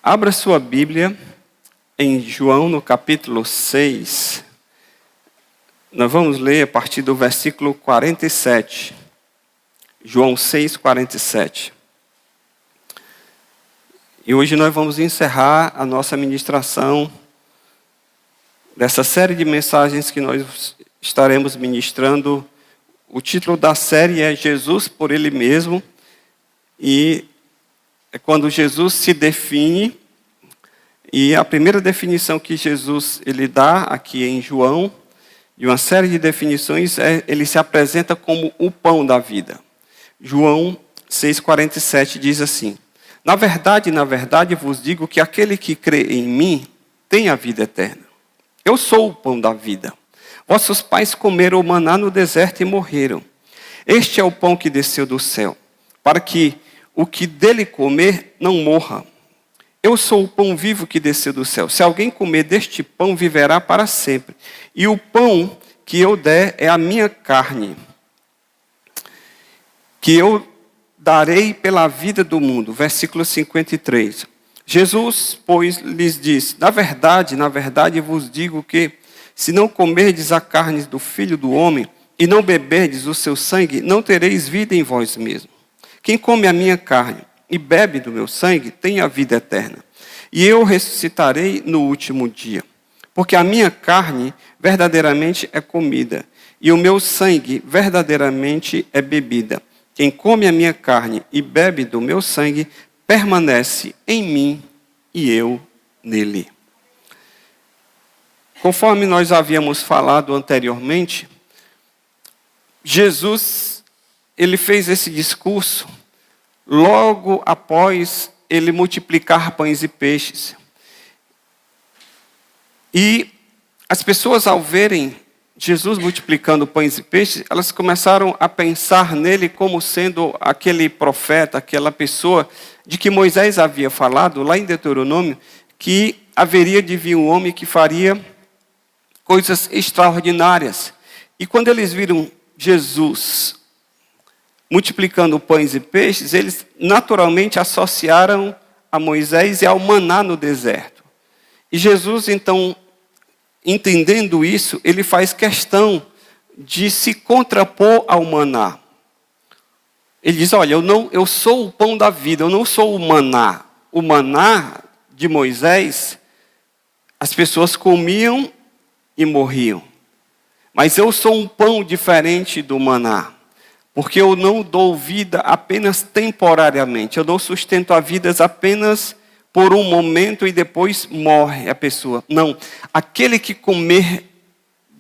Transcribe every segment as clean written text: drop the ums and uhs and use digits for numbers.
Abra sua Bíblia em João, no capítulo 6. Nós vamos ler a partir do versículo 47. João 6, 47. E hoje nós vamos encerrar a nossa ministração dessa série de mensagens que nós estaremos ministrando. O título da série é Jesus por Ele Mesmo. E é quando Jesus se define. E a primeira definição que Jesus ele dá aqui em João, de uma série de definições, ele se apresenta como o pão da vida. João 6,47 diz assim: na verdade, vos digo que aquele que crê em mim tem a vida eterna. Eu sou o pão da vida. Vossos pais comeram o maná no deserto e morreram. Este é o pão que desceu do céu, para que o que dele comer não morra. Eu sou o pão vivo que desceu do céu. Se alguém comer deste pão, viverá para sempre. E o pão que eu der é a minha carne, que eu darei pela vida do mundo. Versículo 53. Jesus, pois, lhes disse: na verdade, vos digo que, se não comerdes a carne do Filho do Homem, e não beberdes o seu sangue, não tereis vida em vós mesmos. Quem come a minha carne e bebe do meu sangue, tem a vida eterna. E eu ressuscitarei no último dia. Porque a minha carne verdadeiramente é comida, e o meu sangue verdadeiramente é bebida. Quem come a minha carne e bebe do meu sangue, permanece em mim e eu nele. Conforme nós havíamos falado anteriormente, Jesus, ele fez esse discurso logo após ele multiplicar pães e peixes. E as pessoas, ao verem Jesus multiplicando pães e peixes, elas começaram a pensar nele como sendo aquele profeta, aquela pessoa de que Moisés havia falado lá em Deuteronômio, que haveria de vir um homem que faria coisas extraordinárias. E quando eles viram Jesus multiplicando pães e peixes, eles naturalmente associaram a Moisés e ao maná no deserto. E Jesus, então, entendendo isso, ele faz questão de se contrapor ao maná. Ele diz: olha, eu sou o pão da vida, eu não sou o maná. O maná de Moisés, as pessoas comiam e morriam. Mas eu sou um pão diferente do maná. Porque eu não dou vida apenas temporariamente. Eu não sustento a vida apenas por um momento e depois morre a pessoa. Não. Aquele que comer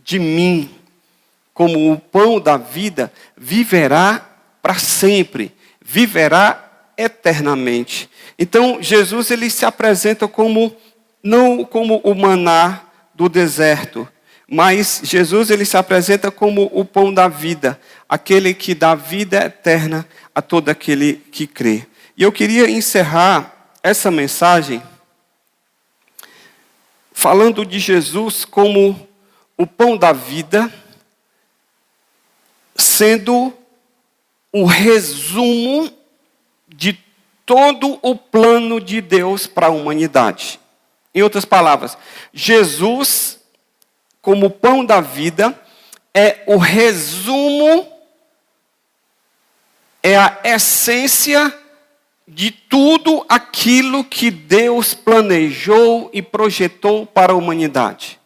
de mim como o pão da vida, viverá para sempre. Viverá eternamente. Então, Jesus ele se apresenta não como o maná do deserto, mas Jesus ele se apresenta como o pão da vida, aquele que dá vida eterna a todo aquele que crê. E eu queria encerrar essa mensagem falando de Jesus como o pão da vida, sendo o resumo de todo o plano de Deus para a humanidade. Em outras palavras, Jesus, como pão da vida, é o resumo, é a essência de tudo aquilo que Deus planejou e projetou para a humanidade.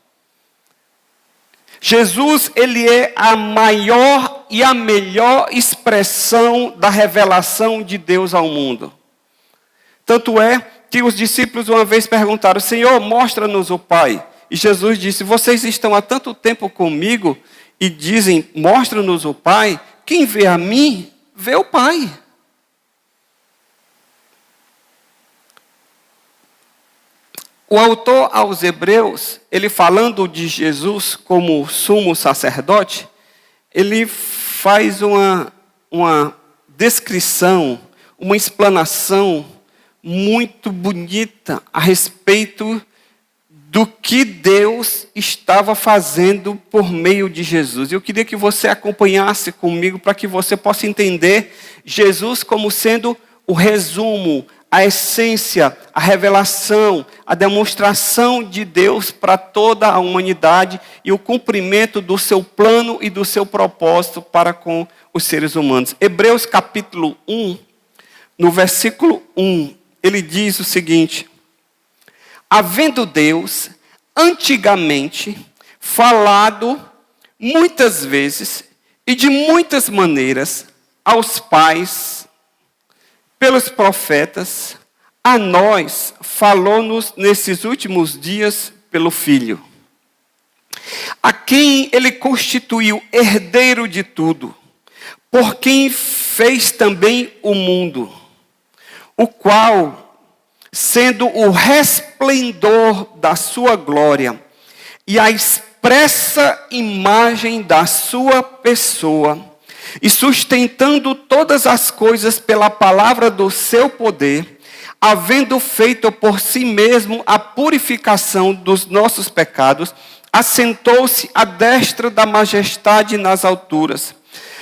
Jesus, ele é a maior e a melhor expressão da revelação de Deus ao mundo. Tanto é que os discípulos uma vez perguntaram: Senhor, mostra-nos o Pai. E Jesus disse: vocês estão há tanto tempo comigo e dizem, mostra-nos o Pai. Quem vê a mim, vê o Pai. O autor aos Hebreus, ele falando de Jesus como sumo sacerdote, ele faz uma descrição, uma explanação muito bonita a respeito do que Deus estava fazendo por meio de Jesus. Eu queria que você acompanhasse comigo para que você possa entender Jesus como sendo o resumo, a essência, a revelação, a demonstração de Deus para toda a humanidade e o cumprimento do seu plano e do seu propósito para com os seres humanos. Hebreus capítulo 1, no versículo 1, ele diz o seguinte: havendo Deus antigamente falado muitas vezes e de muitas maneiras aos pais, pelos profetas, a nós falou-nos nesses últimos dias pelo Filho, a quem ele constituiu herdeiro de tudo, por quem fez também o mundo, o qual, sendo o resplendor da sua glória e a expressa imagem da sua pessoa, e sustentando todas as coisas pela palavra do seu poder, havendo feito por si mesmo a purificação dos nossos pecados, assentou-se à destra da majestade nas alturas,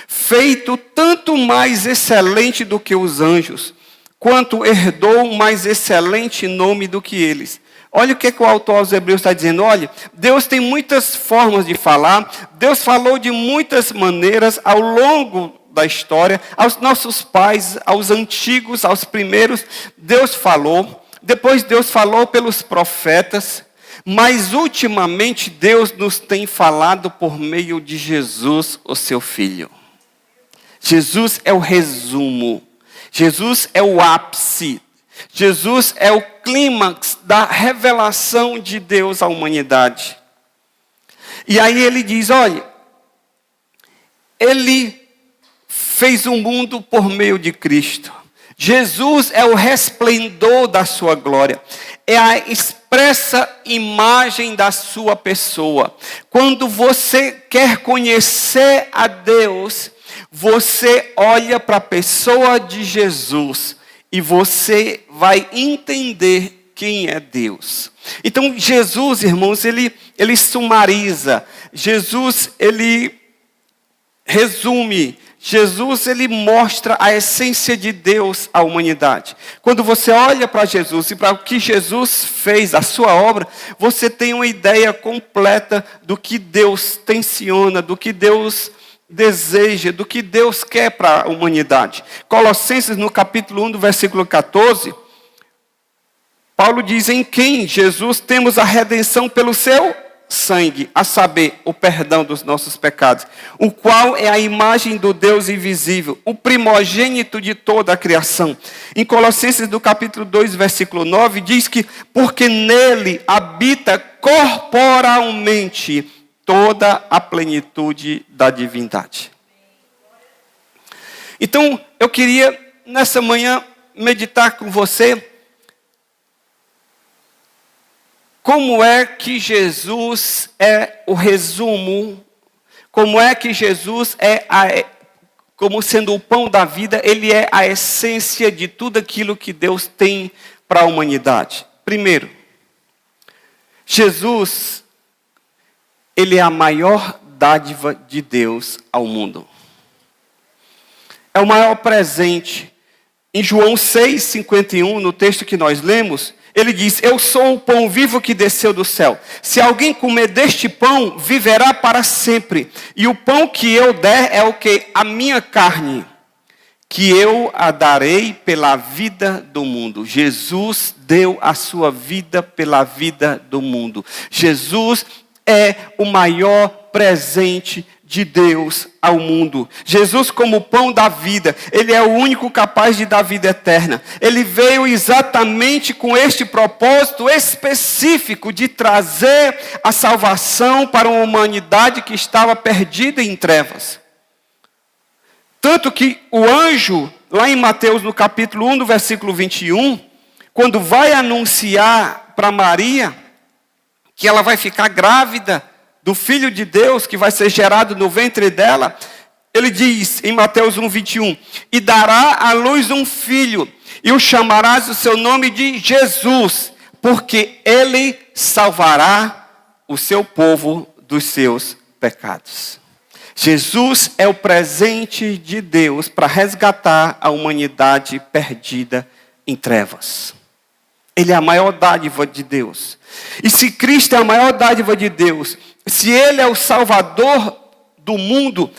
feito tanto mais excelente do que os anjos, quanto herdou um mais excelente nome do que eles. Olha o que o autor aos Hebreus está dizendo. Olha, Deus tem muitas formas de falar. Deus falou de muitas maneiras ao longo da história. Aos nossos pais, aos antigos, aos primeiros, Deus falou. Depois Deus falou pelos profetas. Mas ultimamente Deus nos tem falado por meio de Jesus, o seu Filho. Jesus é o resumo. Jesus é o ápice. Jesus é o clímax da revelação de Deus à humanidade. E aí ele diz, olha, ele fez o mundo por meio de Cristo. Jesus é o resplendor da sua glória. É a expressa imagem da sua pessoa. Quando você quer conhecer a Deus, você olha para a pessoa de Jesus e você vai entender quem é Deus. Então, Jesus, irmãos, ele sumariza. Jesus, ele resume. Jesus, ele mostra a essência de Deus à humanidade. Quando você olha para Jesus e para o que Jesus fez, a sua obra, você tem uma ideia completa do que Deus tenciona, do que Deus deseja, do que Deus quer para a humanidade. Colossenses, no capítulo 1, do versículo 14, Paulo diz, em quem, Jesus, temos a redenção pelo seu sangue, a saber, o perdão dos nossos pecados, o qual é a imagem do Deus invisível, o primogênito de toda a criação. Em Colossenses, do capítulo 2, versículo 9, diz que, porque nele habita corporalmente toda a plenitude da divindade. Então, eu queria, nessa manhã, meditar com você como é que Jesus é o resumo, como é que Jesus como sendo o pão da vida, ele é a essência de tudo aquilo que Deus tem para a humanidade. Primeiro, Jesus, ele é a maior dádiva de Deus ao mundo. É o maior presente. Em João 6,51, no texto que nós lemos, ele diz, eu sou o pão vivo que desceu do céu. Se alguém comer deste pão, viverá para sempre. E o pão que eu der é o quê? A minha carne, que eu a darei pela vida do mundo. Jesus deu a sua vida pela vida do mundo. Jesus é o maior presente de Deus ao mundo. Jesus, como pão da vida, ele é o único capaz de dar vida eterna. Ele veio exatamente com este propósito específico de trazer a salvação para uma humanidade que estava perdida em trevas. Tanto que o anjo, lá em Mateus, no capítulo 1, do versículo 21, quando vai anunciar para Maria que ela vai ficar grávida do Filho de Deus, que vai ser gerado no ventre dela, ele diz em Mateus 1, 21, e dará à luz um filho, e o chamarás o seu nome de Jesus, porque ele salvará o seu povo dos seus pecados. Jesus é o presente de Deus para resgatar a humanidade perdida em trevas. Ele é a maior dádiva de Deus. E se Cristo é a maior dádiva de Deus, se Ele é o Salvador do mundo,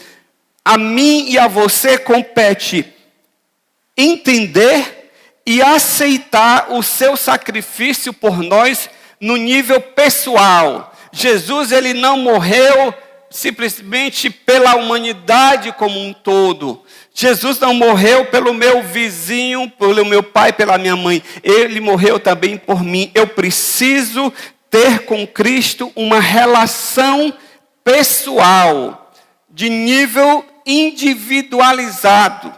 a mim e a você compete entender e aceitar o seu sacrifício por nós no nível pessoal. Jesus, ele não morreu simplesmente pela humanidade como um todo. Jesus não morreu pelo meu vizinho, pelo meu pai, pela minha mãe. Ele morreu também por mim. Eu preciso ter com Cristo uma relação pessoal, de nível individualizado.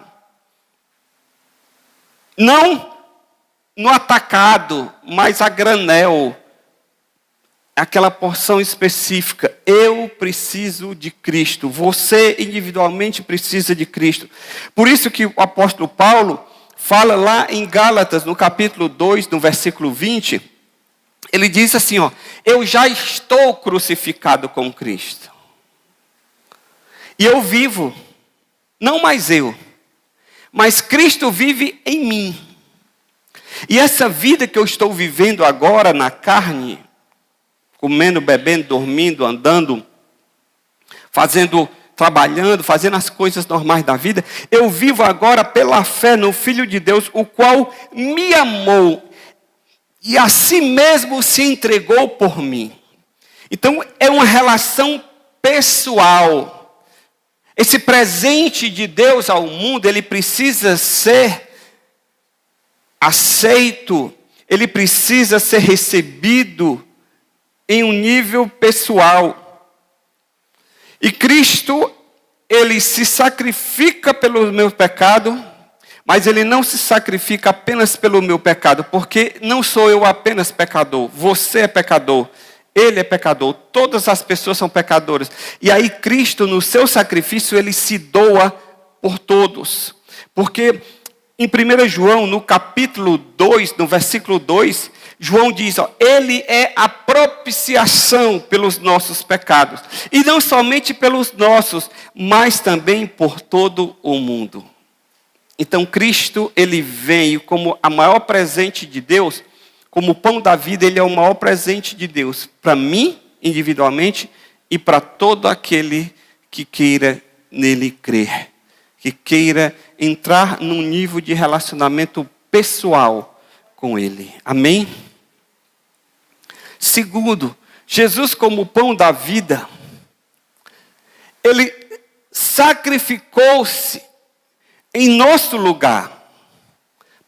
Não no atacado, mas a granel. Aquela porção específica. Eu preciso de Cristo. Você individualmente precisa de Cristo. Por isso que o apóstolo Paulo fala lá em Gálatas, no capítulo 2, no versículo 20. Ele diz assim, eu já estou crucificado com Cristo. E eu vivo, não mais eu, mas Cristo vive em mim. E essa vida que eu estou vivendo agora na carne, comendo, bebendo, dormindo, andando, trabalhando, fazendo as coisas normais da vida, eu vivo agora pela fé no Filho de Deus, o qual me amou e a si mesmo se entregou por mim. Então, é uma relação pessoal. Esse presente de Deus ao mundo, ele precisa ser aceito, ele precisa ser recebido em um nível pessoal. E Cristo, ele se sacrifica pelo meu pecado, mas ele não se sacrifica apenas pelo meu pecado, porque não sou eu apenas pecador, você é pecador, ele é pecador, todas as pessoas são pecadoras. E aí Cristo, no seu sacrifício, ele se doa por todos. Porque em 1 João, no capítulo 2, no versículo 2, João diz, ele é a propiciação pelos nossos pecados. E não somente pelos nossos, mas também por todo o mundo. Então Cristo, ele veio como a maior presente de Deus, como o pão da vida, ele é o maior presente de Deus. Para mim, individualmente, e para todo aquele que queira nele crer. Que queira entrar num nível de relacionamento pessoal com ele. Amém? Segundo, Jesus como o pão da vida, ele sacrificou-se em nosso lugar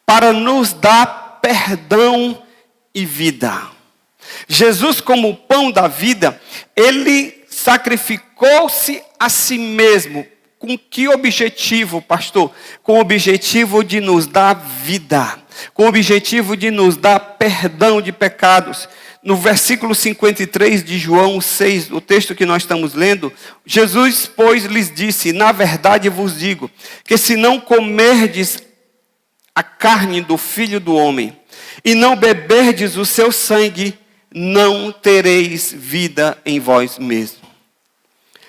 para nos dar perdão e vida. Jesus como o pão da vida, ele sacrificou-se a si mesmo. Com que objetivo, pastor? Com o objetivo de nos dar vida, com o objetivo de nos dar perdão de pecados. No versículo 53 de João 6, o texto que nós estamos lendo, Jesus, pois, lhes disse, na verdade vos digo, que se não comerdes a carne do Filho do Homem, e não beberdes o seu sangue, não tereis vida em vós mesmos.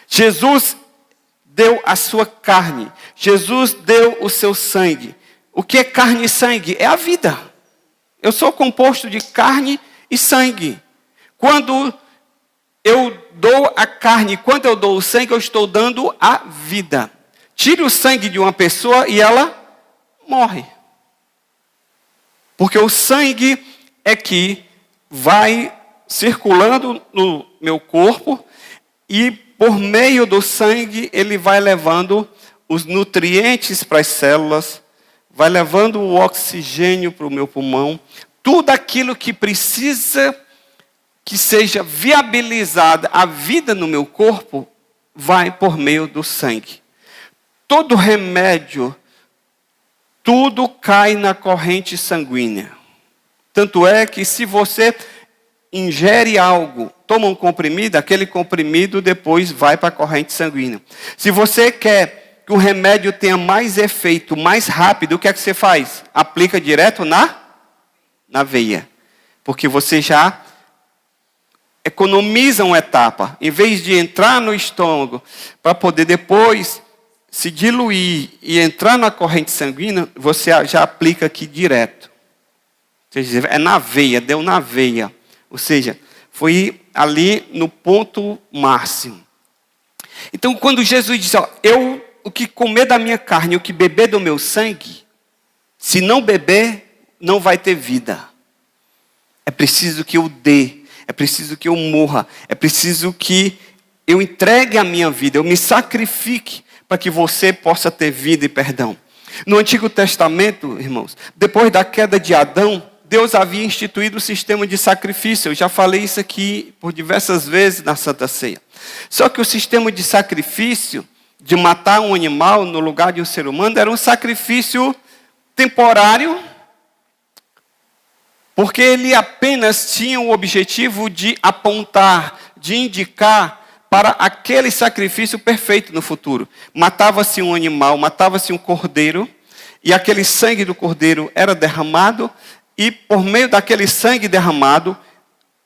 Jesus deu a sua carne, Jesus deu o seu sangue. O que é carne e sangue? É a vida. Eu sou composto de carne e sangue. Quando eu dou a carne, quando eu dou o sangue, eu estou dando a vida. Tire o sangue de uma pessoa e ela morre. Porque o sangue é que vai circulando no meu corpo e por meio do sangue ele vai levando os nutrientes para as células, vai levando o oxigênio para o meu pulmão, tudo aquilo que precisa que seja viabilizada a vida no meu corpo, vai por meio do sangue. Todo remédio, tudo cai na corrente sanguínea. Tanto é que se você ingere algo, toma um comprimido, aquele comprimido depois vai para a corrente sanguínea. Se você quer que o remédio tenha mais efeito, mais rápido, o que é que você faz? Aplica direto na veia. Porque você já economiza uma etapa. Em vez de entrar no estômago, para poder depois se diluir e entrar na corrente sanguínea, você já aplica aqui direto. seja, é na veia, deu na veia. Ou seja, foi ali no ponto máximo. Então, quando Jesus diz, ó, o que comer da minha carne, o que beber do meu sangue, se não beber, não vai ter vida. É preciso que eu dê, é preciso que eu morra, é preciso que eu entregue a minha vida, eu me sacrifique para que você possa ter vida e perdão. No Antigo Testamento, irmãos, depois da queda de Adão, Deus havia instituído o sistema de sacrifício. Eu já falei isso aqui por diversas vezes na Santa Ceia. Só que o sistema de sacrifício, de matar um animal no lugar de um ser humano, era um sacrifício temporário, porque ele apenas tinha o objetivo de apontar, de indicar para aquele sacrifício perfeito no futuro. Matava-se um animal, matava-se um cordeiro, e aquele sangue do cordeiro era derramado, e por meio daquele sangue derramado,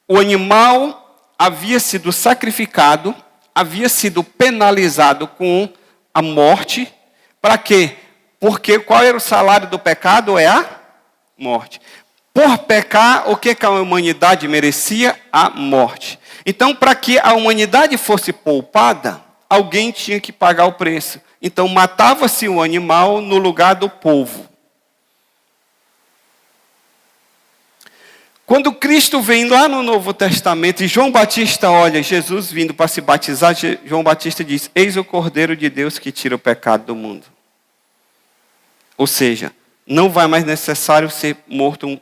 o animal havia sido sacrificado, havia sido penalizado com a morte. Para quê? Porque qual era o salário do pecado? É a morte. Por pecar, o que a humanidade merecia? A morte. Então, para que a humanidade fosse poupada, alguém tinha que pagar o preço. Então, matava-se o animal no lugar do povo. Quando Cristo vem lá no Novo Testamento, e João Batista olha Jesus vindo para se batizar, João Batista diz, eis o Cordeiro de Deus que tira o pecado do mundo. Ou seja, não vai mais necessário ser morto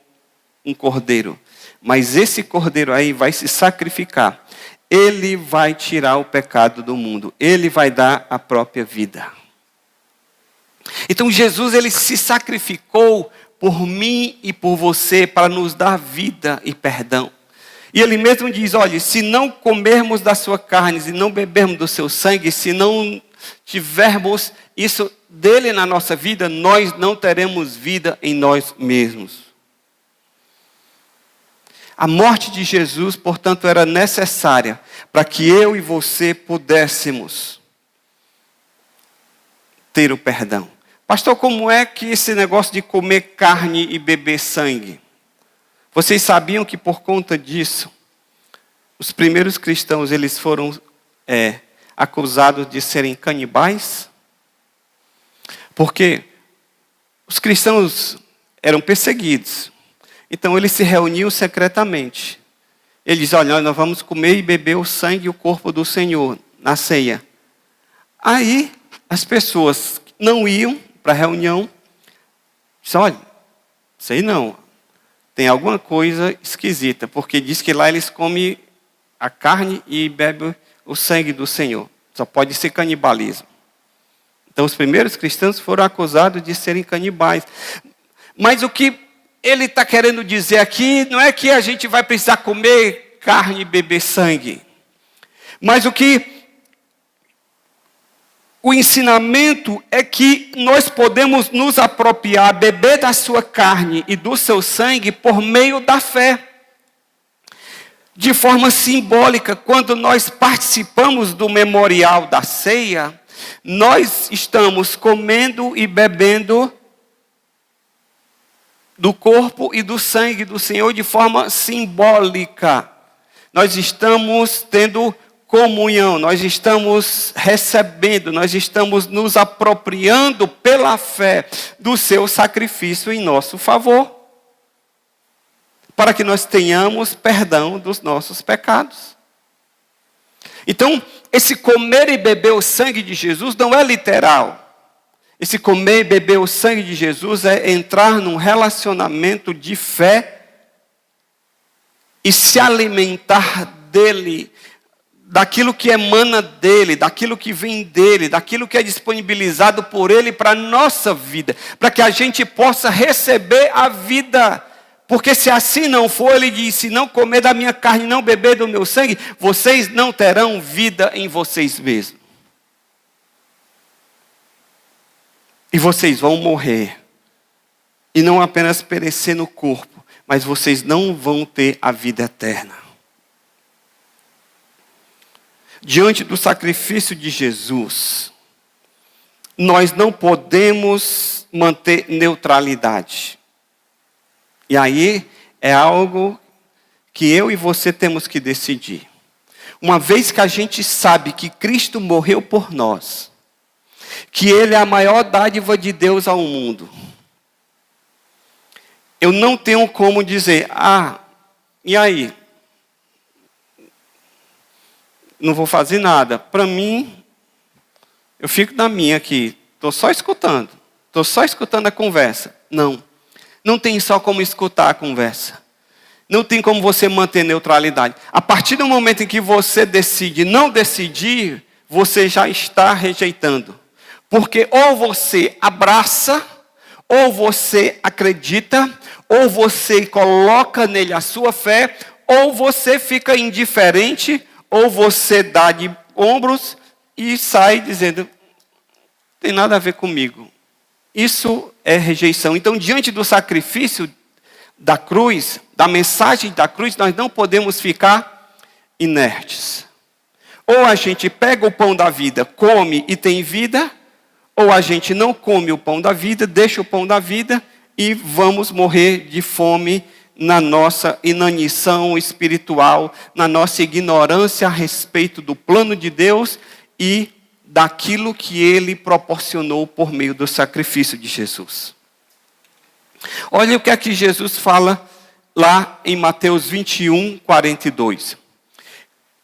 um cordeiro, mas esse cordeiro aí vai se sacrificar. Ele vai tirar o pecado do mundo. Ele vai dar a própria vida. Então Jesus, ele se sacrificou por mim e por você, para nos dar vida e perdão. E ele mesmo diz, olha, se não comermos da sua carne, se não bebermos do seu sangue, se não tivermos isso dele na nossa vida, nós não teremos vida em nós mesmos. A morte de Jesus, portanto, era necessária para que eu e você pudéssemos ter o perdão. Pastor, como é que esse negócio de comer carne e beber sangue? Vocês sabiam que por conta disso, os primeiros cristãos, eles foram acusados de serem canibais? Porque os cristãos eram perseguidos. Então eles se reuniam secretamente. Eles diziam, olha, nós vamos comer e beber o sangue e o corpo do Senhor na ceia. Aí as pessoas não iam para a reunião, disse, olha, sei não, tem alguma coisa esquisita, porque diz que lá eles comem a carne e bebem o sangue do Senhor. Só pode ser canibalismo. Então os primeiros cristãos foram acusados de serem canibais. Mas o que ele está querendo dizer aqui não é que a gente vai precisar comer carne e beber sangue. Mas o ensinamento é que nós podemos nos apropriar, beber da sua carne e do seu sangue por meio da fé. De forma simbólica, quando nós participamos do memorial da ceia, nós estamos comendo e bebendo do corpo e do sangue do Senhor de forma simbólica. Nós estamos tendo comunhão, nós estamos recebendo, nós estamos nos apropriando pela fé do seu sacrifício em nosso favor, para que nós tenhamos perdão dos nossos pecados. Então, esse comer e beber o sangue de Jesus não é literal. Esse comer e beber o sangue de Jesus é entrar num relacionamento de fé e se alimentar dele, daquilo que emana dele, daquilo que vem dele, daquilo que é disponibilizado por ele para a nossa vida, para que a gente possa receber a vida. Porque se assim não for, ele diz, se não comer da minha carne, não beber do meu sangue, vocês não terão vida em vocês mesmos. E vocês vão morrer. E não apenas perecer no corpo, mas vocês não vão ter a vida eterna. Diante do sacrifício de Jesus, nós não podemos manter neutralidade. E aí é algo que eu e você temos que decidir. Uma vez que a gente sabe que Cristo morreu por nós, que Ele é a maior dádiva de Deus ao mundo, eu não tenho como dizer, e aí? Não vou fazer nada. Para mim, eu fico na minha aqui, estou só escutando a conversa. Não tem só como escutar a conversa. Não tem como você manter neutralidade. A partir do momento em que você decide não decidir, você já está rejeitando. Porque ou você abraça, ou você acredita, ou você coloca nele a sua fé, ou você fica indiferente, ou você dá de ombros e sai dizendo, tem nada a ver comigo. Isso é rejeição. Então, diante do sacrifício da cruz, da mensagem da cruz, nós não podemos ficar inertes. Ou a gente pega o pão da vida, come e tem vida, ou a gente não come o pão da vida, deixa o pão da vida e vamos morrer de fome na nossa inanição espiritual, na nossa ignorância a respeito do plano de Deus e daquilo que Ele proporcionou por meio do sacrifício de Jesus. Olha o que é que Jesus fala lá em Mateus 21, 42.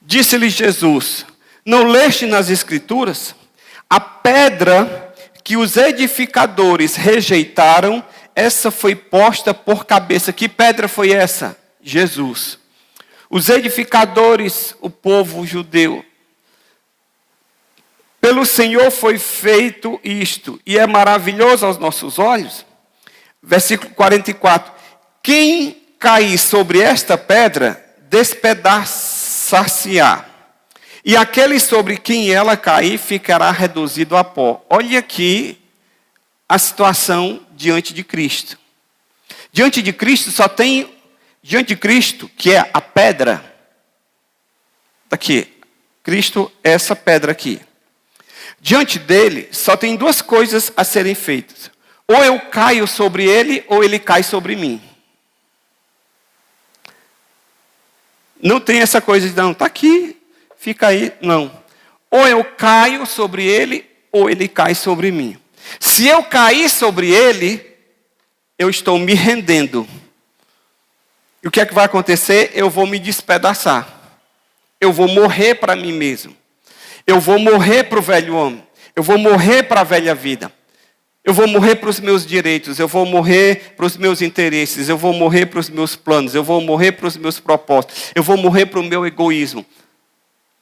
Disse-lhe Jesus, não leste nas Escrituras? A pedra que os edificadores rejeitaram, essa foi posta por cabeça. Que pedra foi essa? Jesus. Os edificadores, o povo judeu. Pelo Senhor foi feito isto, e é maravilhoso aos nossos olhos. Versículo 44. Quem cair sobre esta pedra, despedaçar-se-á. E aquele sobre quem ela cair, ficará reduzido a pó. Olha aqui a situação diante de Cristo. Diante de Cristo só tem, diante de Cristo, que é a pedra. Aqui, Cristo é essa pedra aqui. Diante dele, só tem duas coisas a serem feitas. Ou eu caio sobre ele, ou ele cai sobre mim. Não tem essa coisa de, não, está aqui, fica aí, não. Ou eu caio sobre ele, ou ele cai sobre mim. Se eu cair sobre ele, eu estou me rendendo. E o que é que vai acontecer? Eu vou me despedaçar. Eu vou morrer para mim mesmo. Eu vou morrer para o velho homem. Eu vou morrer para a velha vida. Eu vou morrer para os meus direitos. Eu vou morrer para os meus interesses. Eu vou morrer para os meus planos. Eu vou morrer para os meus propósitos. Eu vou morrer para o meu egoísmo.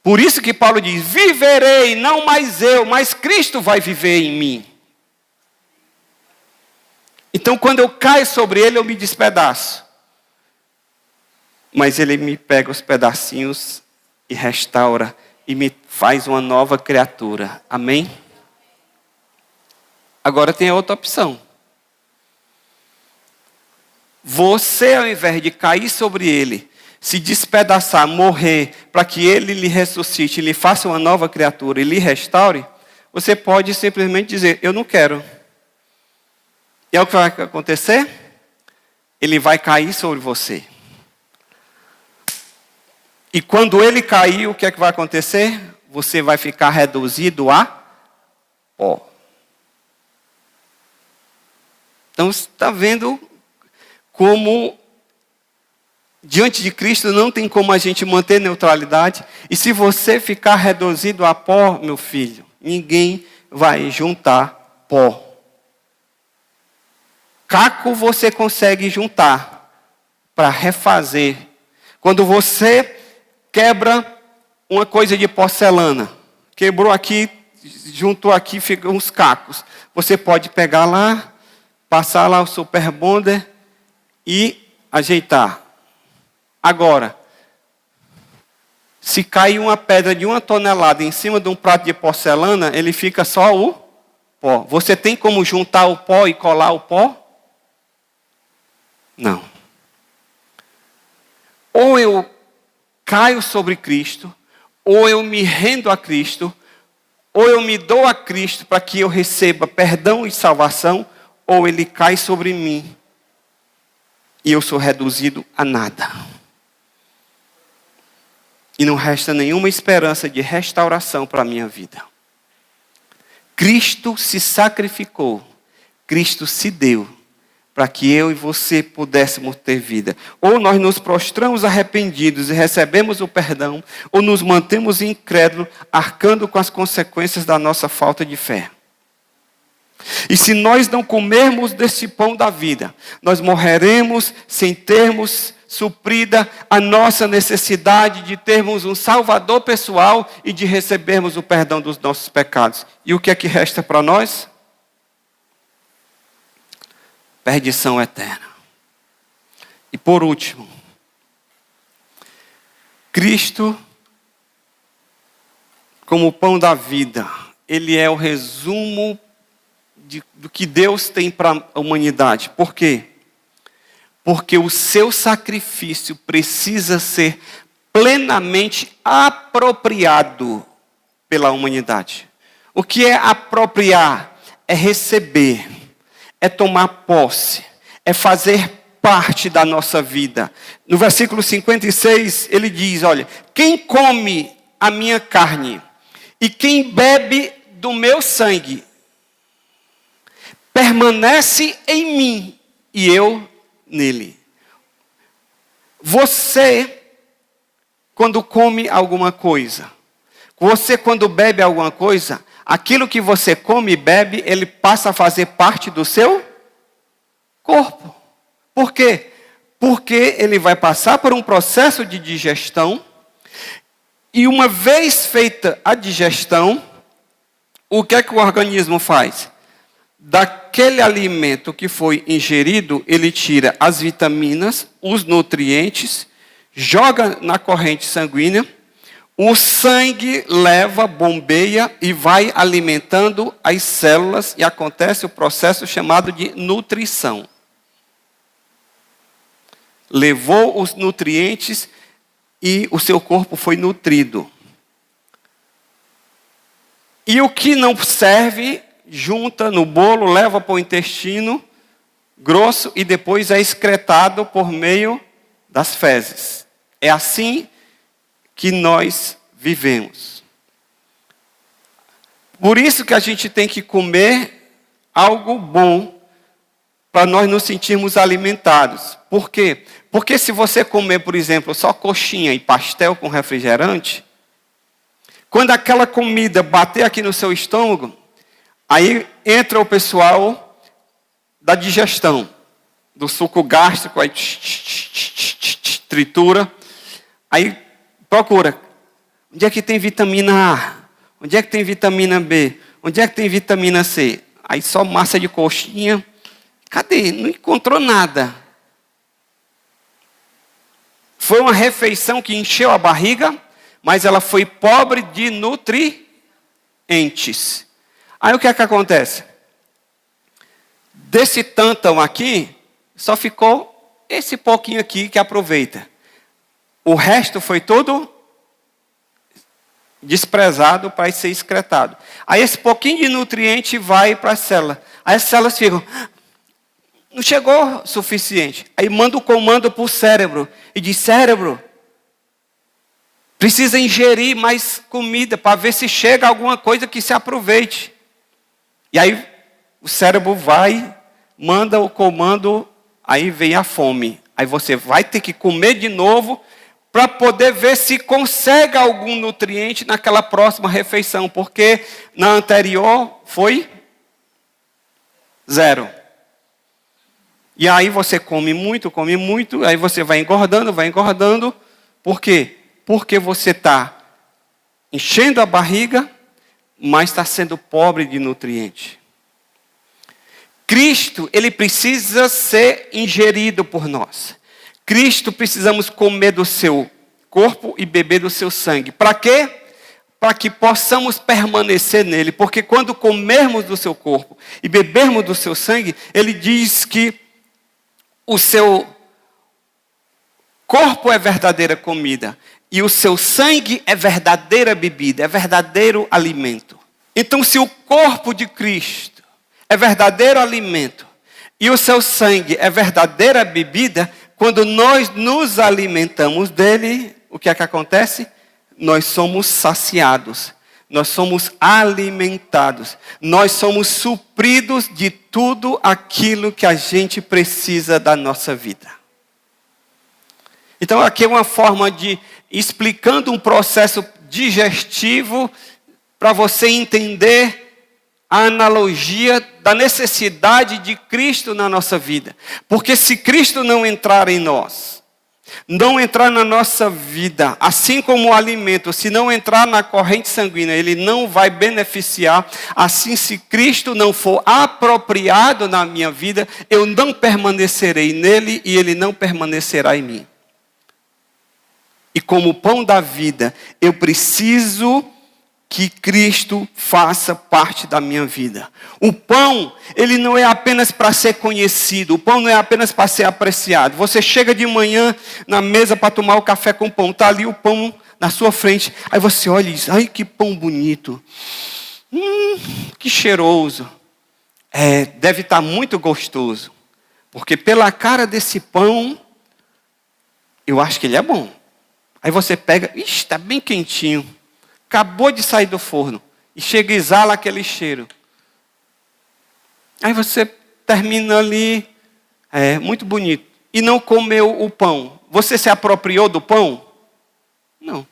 Por isso que Paulo diz, viverei, não mais eu, mas Cristo vai viver em mim. Então, quando eu caio sobre ele, eu me despedaço. Mas ele me pega os pedacinhos e restaura e me faz uma nova criatura. Amém? Agora tem a outra opção. Você, ao invés de cair sobre ele, se despedaçar, morrer, para que ele lhe ressuscite, lhe faça uma nova criatura e lhe restaure, você pode simplesmente dizer, eu não quero. E é o que vai acontecer? Ele vai cair sobre você. E quando ele cair, o que é que vai acontecer? Você vai ficar reduzido a pó. Então, você está vendo como diante de Cristo não tem como a gente manter neutralidade. E se você ficar reduzido a pó, meu filho, ninguém vai juntar pó. Caco você consegue juntar para refazer. Quando você quebra uma coisa de porcelana, quebrou aqui, juntou aqui, ficam uns cacos. Você pode pegar lá, passar lá o Super Bonder e ajeitar. Agora, se cair uma pedra de 1 tonelada em cima de um prato de porcelana, ele fica só o pó. Você tem como juntar o pó e colar o pó? Não. Ou eu caio sobre Cristo, ou eu me rendo a Cristo, ou eu me dou a Cristo para que eu receba perdão e salvação, ou ele cai sobre mim e eu sou reduzido a nada. E não resta nenhuma esperança de restauração para a minha vida. Cristo se sacrificou, Cristo se deu, para que eu e você pudéssemos ter vida. Ou nós nos prostramos arrependidos e recebemos o perdão, ou nos mantemos incrédulos, arcando com as consequências da nossa falta de fé. E se nós não comermos desse pão da vida, nós morreremos sem termos suprida a nossa necessidade de termos um Salvador pessoal e de recebermos o perdão dos nossos pecados. E o que é que resta para nós? Perdição eterna. E por último, Cristo, como o pão da vida, ele é o resumo do que Deus tem para a humanidade. Por quê? Porque o seu sacrifício precisa ser plenamente apropriado pela humanidade. O que é apropriar? É receber, é tomar posse, é fazer parte da nossa vida. No versículo 56, ele diz, olha, quem come a minha carne e quem bebe do meu sangue, permanece em mim e eu nele. Você, quando come alguma coisa, você quando bebe alguma coisa, aquilo que você come e bebe, ele passa a fazer parte do seu corpo. Por quê? Porque ele vai passar por um processo de digestão, e uma vez feita a digestão, o que é que o organismo faz? Daquele alimento que foi ingerido, ele tira as vitaminas, os nutrientes, joga na corrente sanguínea, o sangue leva, bombeia e vai alimentando as células e acontece o processo chamado de nutrição. Levou os nutrientes e o seu corpo foi nutrido. E o que não serve, junta no bolo, leva para o intestino grosso e depois é excretado por meio das fezes. É assim que nós vivemos. Por isso que a gente tem que comer algo bom para nós nos sentirmos alimentados. Por quê? Porque se você comer, por exemplo, só coxinha e pastel com refrigerante, quando aquela comida bater aqui no seu estômago, aí entra o pessoal da digestão, do suco gástrico, aí tritura, aí procura, onde é que tem vitamina A? Onde é que tem vitamina B? Onde é que tem vitamina C? Aí só massa de coxinha, cadê? Não encontrou nada. Foi uma refeição que encheu a barriga, mas ela foi pobre de nutrientes. Aí o que é que acontece? Desse tantão aqui, só ficou esse pouquinho aqui que aproveita. O resto foi todo desprezado para ser excretado. Aí esse pouquinho de nutriente vai para as células. Aí as células ficam, não chegou suficiente. Aí manda o comando para o cérebro e diz, cérebro, precisa ingerir mais comida para ver se chega alguma coisa que se aproveite. E aí o cérebro vai, manda o comando, aí vem a fome. Aí você vai ter que comer de novo para poder ver se consegue algum nutriente naquela próxima refeição. Porque na anterior foi zero. E aí você come muito, aí você vai engordando. Por quê? Porque você está enchendo a barriga, mas está sendo pobre de nutrientes. Cristo, ele precisa ser ingerido por nós. Cristo precisamos comer do seu corpo e beber do seu sangue. Para quê? Para que possamos permanecer nele. Porque quando comermos do seu corpo e bebermos do seu sangue, ele diz que o seu corpo é verdadeira comida e o seu sangue é verdadeira bebida, é verdadeiro alimento. Então, se o corpo de Cristo é verdadeiro alimento, e o seu sangue é verdadeira bebida, quando nós nos alimentamos dele, o que é que acontece? Nós somos saciados, nós somos alimentados, nós somos supridos de tudo aquilo que a gente precisa da nossa vida. Então aqui é uma forma de explicando um processo digestivo para você entender a analogia da necessidade de Cristo na nossa vida. Porque se Cristo não entrar em nós, não entrar na nossa vida, assim como o alimento, se não entrar na corrente sanguínea, ele não vai beneficiar. Assim, se Cristo não for apropriado na minha vida, eu não permanecerei nele e ele não permanecerá em mim. E como pão da vida, eu preciso que Cristo faça parte da minha vida. O pão, ele não é apenas para ser conhecido, o pão não é apenas para ser apreciado. Você chega de manhã na mesa para tomar o café com pão, está ali o pão na sua frente, aí você olha e diz, ai que pão bonito, que cheiroso, deve estar muito gostoso, porque pela cara desse pão, eu acho que ele é bom. Aí você pega, está bem quentinho, acabou de sair do forno, e chega e exala aquele cheiro. Aí você termina ali, muito bonito, e não comeu o pão. Você se apropriou do pão? Não.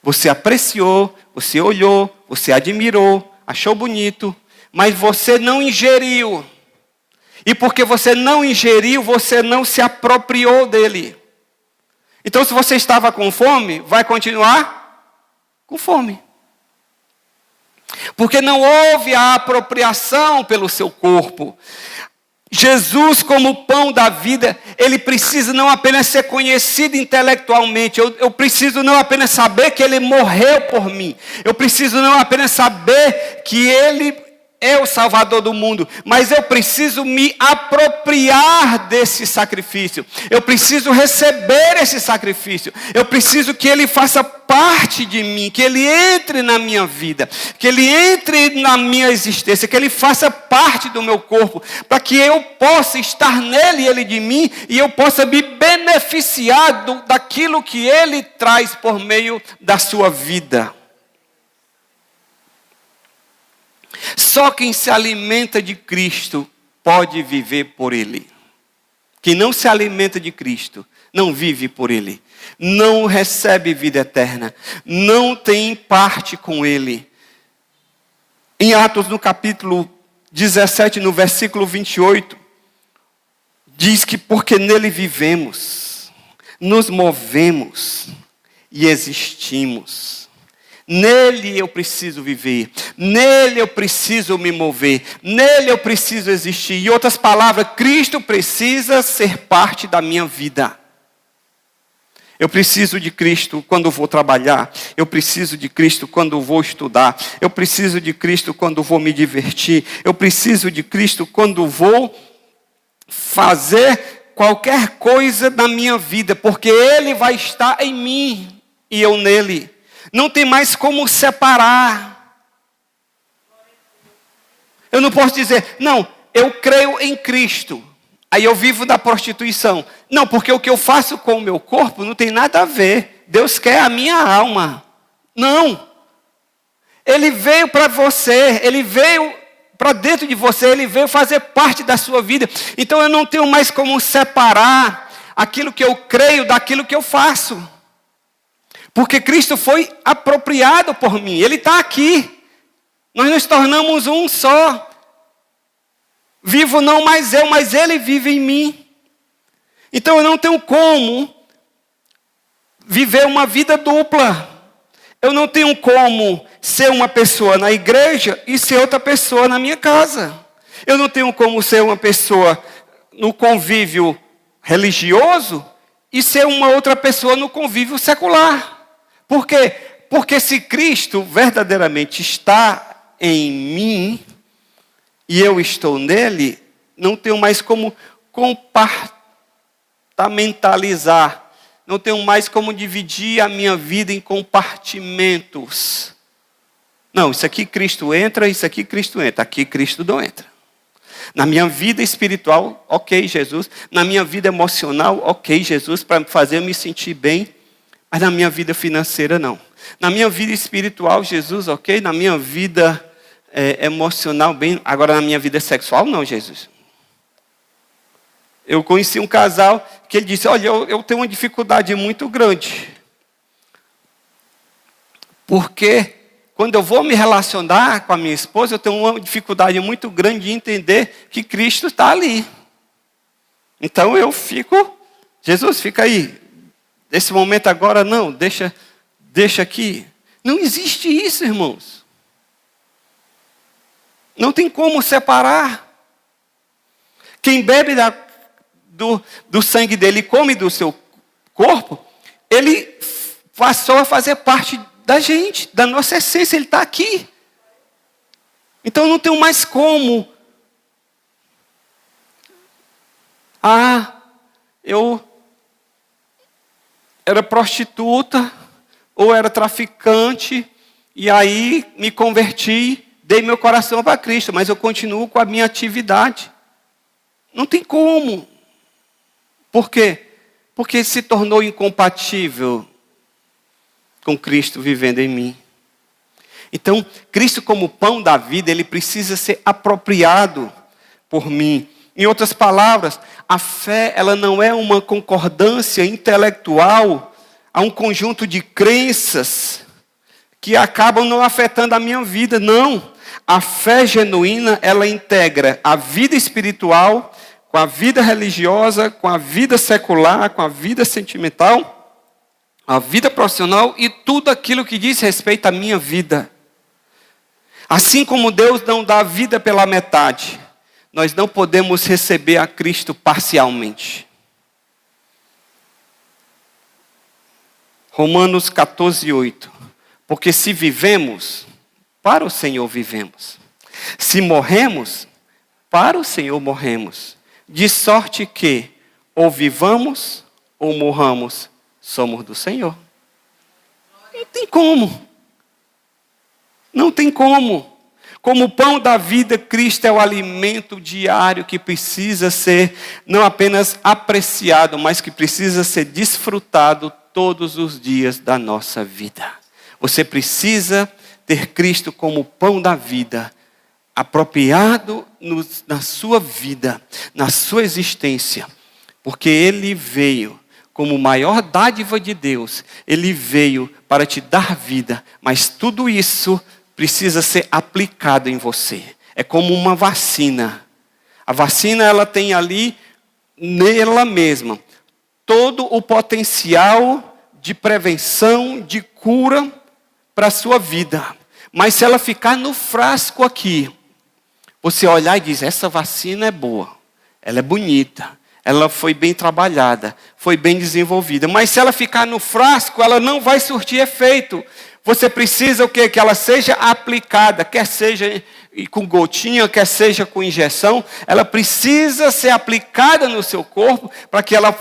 Você apreciou, você olhou, você admirou, achou bonito, mas você não ingeriu. E porque você não ingeriu, você não se apropriou dele. Então, se você estava com fome, vai continuar com fome. Porque não houve a apropriação pelo seu corpo. Jesus, como pão da vida, ele precisa não apenas ser conhecido intelectualmente. Eu preciso não apenas saber que ele morreu por mim. Eu preciso não apenas saber que ele é o Salvador do mundo, mas eu preciso me apropriar desse sacrifício. Eu preciso receber esse sacrifício. Eu preciso que ele faça parte de mim, que ele entre na minha vida, que ele entre na minha existência, que ele faça parte do meu corpo, para que eu possa estar nele e ele de mim, e eu possa me beneficiar daquilo que ele traz por meio da sua vida. Só quem se alimenta de Cristo pode viver por Ele. Quem não se alimenta de Cristo, não vive por Ele. Não recebe vida eterna. Não tem parte com Ele. Em Atos, no capítulo 17, no versículo 28, diz que porque nele vivemos, nos movemos e existimos. Nele eu preciso viver, nele eu preciso me mover, nele eu preciso existir. Em outras palavras, Cristo precisa ser parte da minha vida. Eu preciso de Cristo quando vou trabalhar, eu preciso de Cristo quando vou estudar, eu preciso de Cristo quando vou me divertir, eu preciso de Cristo quando vou fazer qualquer coisa na minha vida, porque Ele vai estar em mim e eu nele. Não tem mais como separar. Eu não posso dizer, não, eu creio em Cristo, aí eu vivo da prostituição. Não, porque o que eu faço com o meu corpo não tem nada a ver. Deus quer a minha alma. Não. Ele veio para você, ele veio para dentro de você, ele veio fazer parte da sua vida. Então eu não tenho mais como separar aquilo que eu creio daquilo que eu faço. Porque Cristo foi apropriado por mim. Ele está aqui. Nós nos tornamos um só. Vivo não mais eu, mas Ele vive em mim. Então eu não tenho como viver uma vida dupla. Eu não tenho como ser uma pessoa na igreja e ser outra pessoa na minha casa. Eu não tenho como ser uma pessoa no convívio religioso e ser uma outra pessoa no convívio secular. Por quê? Porque se Cristo verdadeiramente está em mim e eu estou nele, não tenho mais como compartimentalizar, não tenho mais como dividir a minha vida em compartimentos. Não, isso aqui Cristo entra, isso aqui Cristo entra, aqui Cristo não entra. Na minha vida espiritual, ok, Jesus. Na minha vida emocional, ok, Jesus, para fazer eu me sentir bem. Mas na minha vida financeira, não. Na minha vida espiritual, Jesus, ok. Na minha vida emocional, bem. Agora, na minha vida sexual, não, Jesus. Eu conheci um casal que ele disse, olha, eu tenho uma dificuldade muito grande. Porque quando eu vou me relacionar com a minha esposa, eu tenho uma dificuldade muito grande de entender que Cristo está ali. Então eu fico, Jesus, fica aí. Nesse momento agora não, deixa aqui. Não existe isso, irmãos. Não tem como separar. Quem bebe do sangue dele e come do seu corpo, ele passou a fazer parte da gente, da nossa essência, ele está aqui. Então não tenho mais como. Eu era prostituta, ou era traficante, e aí me converti, dei meu coração para Cristo, mas eu continuo com a minha atividade. Não tem como. Por quê? Porque se tornou incompatível com Cristo vivendo em mim. Então, Cristo como pão da vida, ele precisa ser apropriado por mim. Em outras palavras, a fé, ela não é uma concordância intelectual a um conjunto de crenças que acabam não afetando a minha vida. Não. A fé genuína, ela integra a vida espiritual com a vida religiosa, com a vida secular, com a vida sentimental, a vida profissional e tudo aquilo que diz respeito à minha vida. Assim como Deus não dá a vida pela metade, nós não podemos receber a Cristo parcialmente. Romanos 14:8. Porque se vivemos, para o Senhor vivemos. Se morremos, para o Senhor morremos. De sorte que, ou vivamos, ou morramos, somos do Senhor. Não tem como. Não tem como. Como o pão da vida, Cristo é o alimento diário que precisa ser não apenas apreciado, mas que precisa ser desfrutado todos os dias da nossa vida. Você precisa ter Cristo como o pão da vida, apropriado na sua vida, na sua existência, porque Ele veio como maior dádiva de Deus, Ele veio para te dar vida, mas tudo isso precisa ser aplicado em você. É como uma vacina. A vacina, ela tem ali, nela mesma, todo o potencial de prevenção, de cura para a sua vida. Mas se ela ficar no frasco aqui, você olhar e dizer, essa vacina é boa, ela é bonita, ela foi bem trabalhada, foi bem desenvolvida. Mas se ela ficar no frasco, ela não vai surtir efeito. Você precisa o quê? Que ela seja aplicada, quer seja com gotinha, quer seja com injeção. Ela precisa ser aplicada no seu corpo para que ela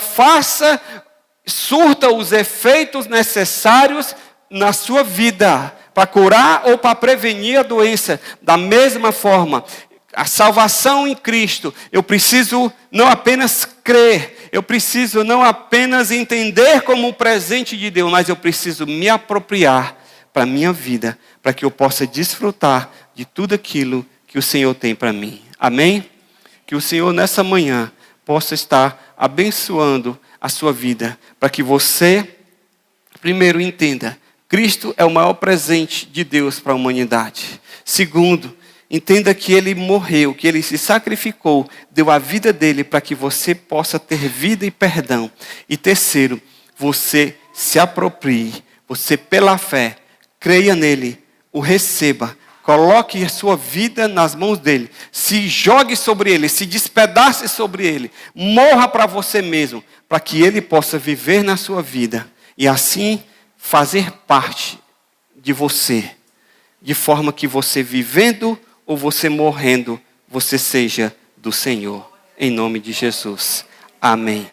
surta os efeitos necessários na sua vida, para curar ou para prevenir a doença. Da mesma forma, a salvação em Cristo, eu preciso não apenas crer, eu preciso não apenas entender como um presente de Deus, mas eu preciso me apropriar para a minha vida, para que eu possa desfrutar de tudo aquilo que o Senhor tem para mim. Amém? Que o Senhor nessa manhã possa estar abençoando a sua vida, para que você, primeiro, entenda, Cristo é o maior presente de Deus para a humanidade. Segundo, entenda que Ele morreu, que Ele se sacrificou, deu a vida dEle para que você possa ter vida e perdão. E terceiro, você se aproprie, você pela fé, creia nele, o receba, coloque a sua vida nas mãos dele, se jogue sobre ele, se despedace sobre ele, morra para você mesmo, para que ele possa viver na sua vida e assim fazer parte de você, de forma que você vivendo ou você morrendo, você seja do Senhor, em nome de Jesus. Amém.